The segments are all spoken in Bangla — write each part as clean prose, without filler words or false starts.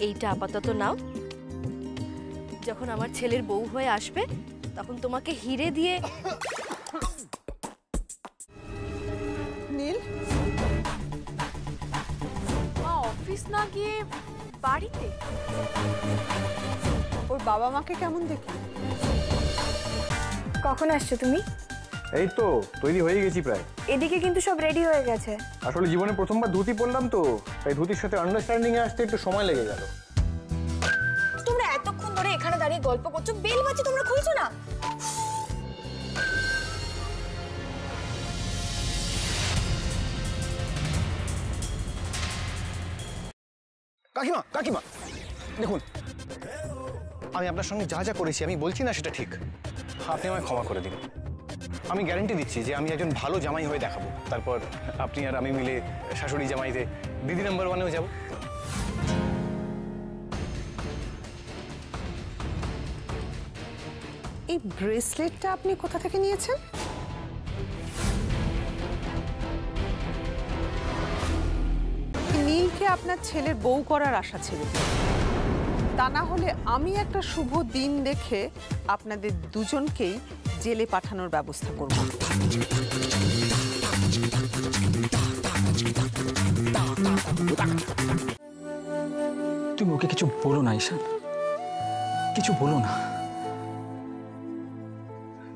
এইটা আপাতত নাও, যখন আমার ছেলের বউ হয়ে আসবে তখন তোমাকে হিরে দিয়ে। নীল, মা অফিস না গিয়ে বাড়িতে? ওর বাবা মাকে কেমন দেখি? কখন আসছো তুমি? এই তো তৈরি হয়ে গেছি প্রায়। এদিকে কিন্তু সব রেডি হয়ে গেছে। আসলে জীবনে প্রথমবার ধুতি পরলাম তো, তাই ধুতির সাথে আন্ডারস্ট্যান্ডিং এ আসতে একটু সময় লেগে গেল। তোমরা এতক্ষণ ধরে এখানে দাঁড়িয়ে গল্প করছো, বেল বাজছে তোমরা খুলছো না? কাকিমা কাকিমা দেখুন, আমি আপনার সঙ্গে যা যা করেছি আমি বলছি না সেটা ঠিক, আপনি আমায় ক্ষমা করে দিন। আমি গ্যারান্টি দিচ্ছি যে আমি একজন ভালো জামাই হয়ে দেখাবো, তারপর আপনি আর আমি মিলে শাশুড়ি জামাইতে দিদি নাম্বার 1-এও যাব। এই ব্রেসলেটটা আপনি কোথা থেকে নিয়েছেন? নীলকে আপনার ছেলের বউ করার আশা ছিল, তা না হলে আমি একটা শুভ দিন দেখে আপনাদের দুজনকেই জেলে পাঠানোর ব্যবস্থা করব। তুমি ওকে কিছু বলো না ঈশান, কিছু বলো না,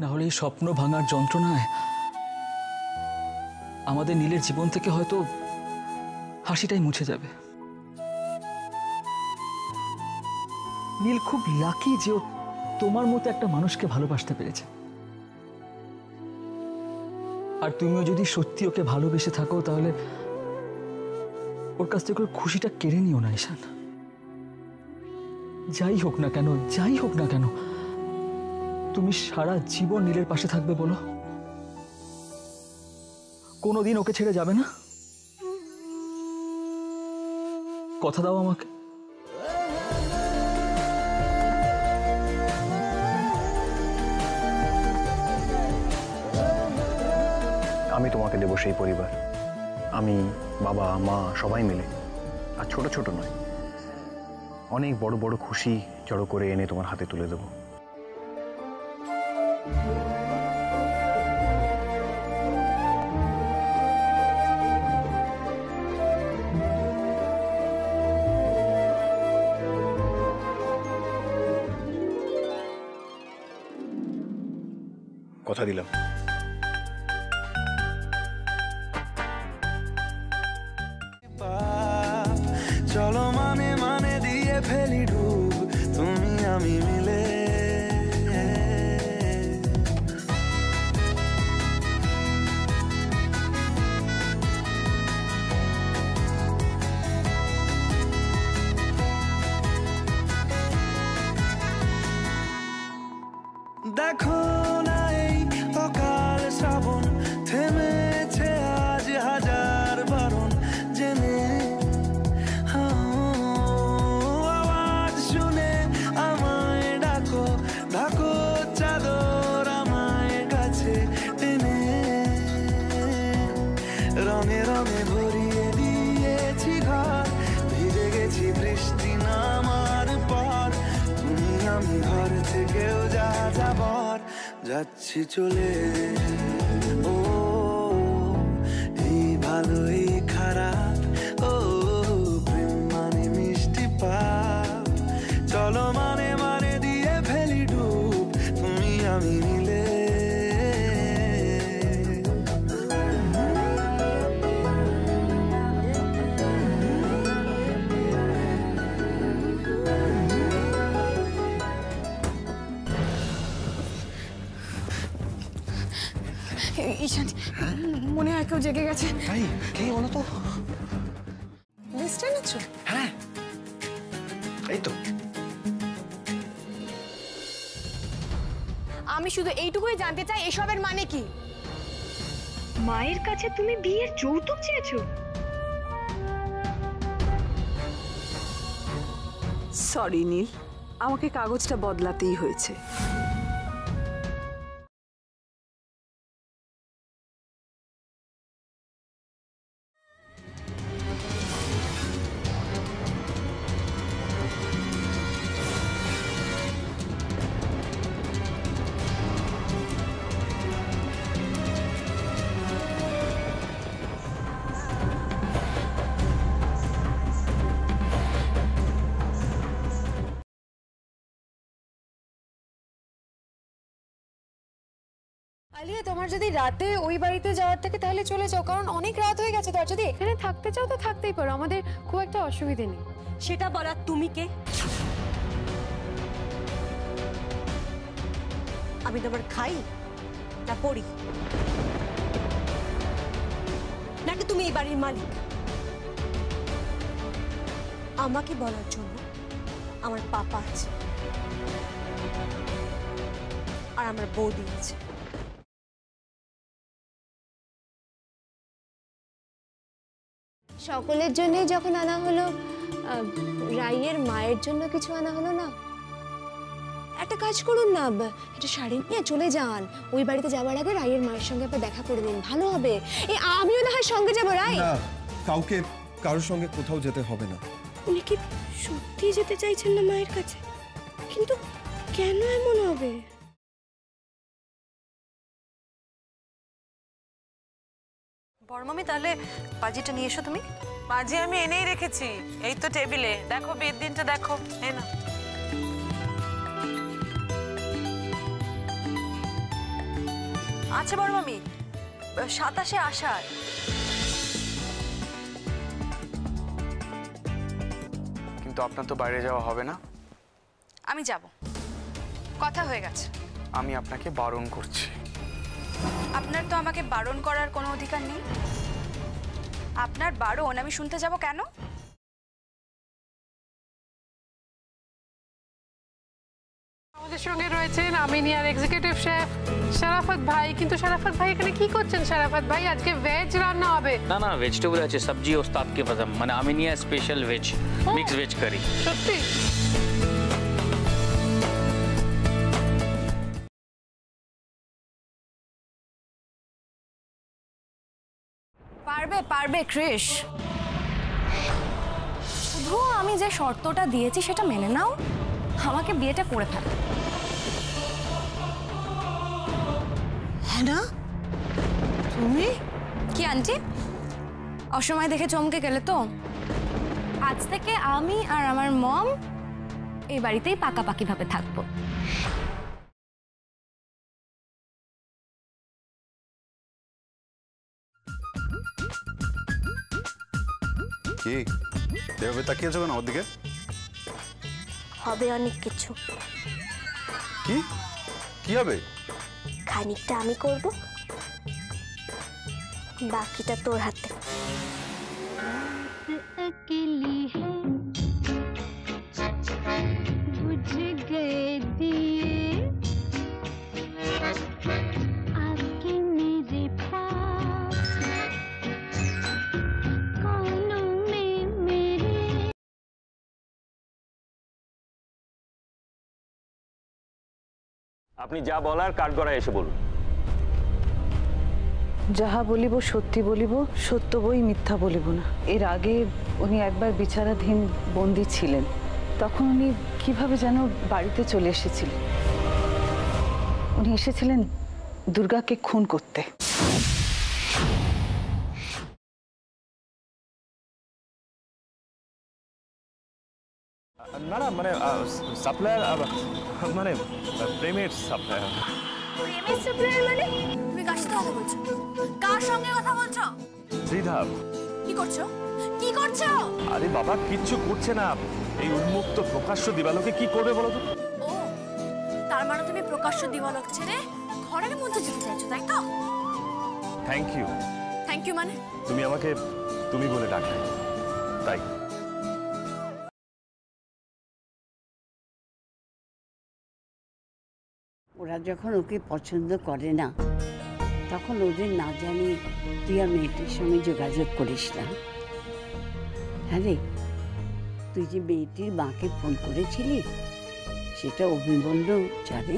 না হলে এই স্বপ্ন ভাঙার যন্ত্রণায় আমাদের নীলের জীবন থেকে হয়তো হাসিটাই মুছে যাবে। নীল খুব লাকি যে ও তোমার মতো একটা মানুষকে ভালোবাসতে পেরেছে, আর তুমিও যদি সত্যি ওকে ভালোবেসে থাকো তাহলে ওর কাছ থেকে খুশিটা কেড়ে নিও না ঈশান। যাই হোক না কেন, যাই হোক না কেন, তুমি সারা জীবন নীলের পাশে থাকবে বলো? কোনোদিন ওকে ছেড়ে যাবে না? কথা দাও আমাকে। আমি তোমাকে দেবো সেই পরিবার, আমি, বাবা, মা সবাই মিলে। আর ছোট ছোট নয়, অনেক বড় বড় খুশি জড়ো করে এনে তোমার হাতে তুলে দেবো। কথা দিলাম। চলো মানে মানে দিয়ে ফেলি ডুব তুমি আমি মিলে। দেখো না এই অকাল শ্রাবণ, থেমেছে আজ হাজার বারণ, জেনে আওয়াজ শুনে আমায় ডাকো, ডাকো চাদর আমায় কাছে টেনে, রঙে রঙে ভরিয়ে দিয়েছি ঘর, ভিজে গেছি বৃষ্টি নামার পর, তুমি আমি ঘর থেকেও যা যাবার, যাচ্ছি চলে। ও এই ভালো এই খারাপ, ও প্রেম মানে মিষ্টি পাপ, চলো মানে মানে দিয়ে ফেলি ডুব তুমি আমি মিলে। ঈশান, মনে হয় কেউ জেগে গেছে। তাই কে বলো তো? লিস্ট এনেছো? হ্যাঁ এই তো। আমি শুধু এইটুকুই জানতে চাই এসবের মানে কি? মায়ের কাছে তুমি বিয়ের যৌতুক চেয়েছো? সরি নীল, আমাকে কাগজটা বদলাতেই হয়েছে। আলিয়া, তোমার যদি রাতে ওই বাড়িতে যাওয়ার থাকে তাহলে চলে যাও, কারণ অনেক রাত হয়ে গেছে। তো আর যদি এখানে থাকতে চাও তো থাকতেই পারো, আমাদের খুব একটা অসুবিধে নেই। সেটা বলার তুমি কে? আমি তোমার খাই না পড়ি, নাকি তুমি এই বাড়ির মালিক? আমাকে বলার জন্য আমার পাপা আছে আর আমার বৌদি আছে। সকলের জন্য যখন আনা হলো, রাইয়ের মায়ের জন্য কিছু আনা হলো না? একটা কাজ করুন না, একটা শাড়ি নিয়ে চলে যান। ওই বাড়িতে যাওয়ার আগে রাইয়ের মায়ের সঙ্গে আপনি দেখা করে নিন, ভালো হবে। আমিও না হয় সঙ্গে যাবো। রাই, না, কাউকে কারোর সঙ্গে কোথাও যেতে হবে না। উনি কি সত্যি যেতে চাইছেন না মায়ের কাছে? কিন্তু কেন এমন হবে? বড়মামি, তাহলে বাজিটা নিয়ে এসো তুমি। বাজি আমি এনেই রেখেছি, এই তো টেবিলে। দেখো বিয়ের দিনটা দেখো, এই না। আচ্ছা বড়মামি, 27 আষাঢ়। কিন্তু আপনার তো বাইরে যাওয়া হবে না। আমি যাব, কথা হয়ে গেছে। আমি আপনাকে বারণ করছি। আপনার তো আমাকে বারণ করার কোনো অধিকার নেই। আপনার বারণ আমি শুনতে যাব কেন? আমাদের সঙ্গে রয়েছেন আমিনিয়ার এক্সিকিউটিভ শেফ শরাফত ভাই। কিন্তু শরাফত ভাই এখানে কি করছেন? শরাফত ভাই, আজকে ভেজ রান্না হবে। না না, ভেজিটেবল আছে, সবজি ওস্তাদ কে পছন্দ, মানে Aminia special veg, mix veg curry. সত্যি? পারবে পারবে ক্রিশ, শুধু আমি যে শর্তটা দিয়েছি সেটা মেনে নাও, আমাকে বিয়েটা করে ফেলো। হ্যাঁ না, তুমি কি আন্টি, অসময় দেখে চমকে গেলে তো? আজ থেকে আমি আর আমার মম এই বাড়িতেই পাকাপাকি ভাবে থাকবো। কি এভাবে তাকিয়েছো কেন ওর দিকে? হবে অনেক কিছু। কি কি হবে? খানিকটা আমি করব, বাকিটা তোর হাতে। আপনি যা বলার কাঠগড়ায় এসে বলুন। যাহা বলিব সত্যি বলিব, সত্য বই মিথ্যা বলিব না। এর আগে উনি একবার বিচারাধীন বন্দী ছিলেন, তখন উনি কিভাবে যেন বাড়িতে চলে এসেছিলেন। উনি এসেছিলেন দুর্গাকে খুন করতে। না না, মানে সাপ্লায়ার, মানে প্রেমের সাপ্লায়ার। প্রেমের সাপ্লায়ার মানে? তুমি কার সাথে কথা বলছো? কার সঙ্গে কথা বলছো? শ্রীধাব। কি করছো? কি করছো? আরে বাবা, কিচ্ছু করছে না। এই উন্মুক্ত প্রকাশ্য দিবালোকে কি করবে বলো তো? ও, তার মানে তুমি প্রকাশ্য দিবালোক ছেড়ে ঘরের মধ্যে যেতে চাইছো, তাই তো? Thank you. থ্যাংক ইউ মানে? তুমি আমাকে তুমি বলে ডাকলে, তাই। ওরা যখন ওকে পছন্দ করে না, তখন ওদের না জানি তুই আর মেয়েটির সঙ্গে যোগাযোগ করিস না। হ্যাঁ রে, তুই যে মেয়েটির মাকে ফোন করেছিলি, সেটা অভিমন্যু জানে?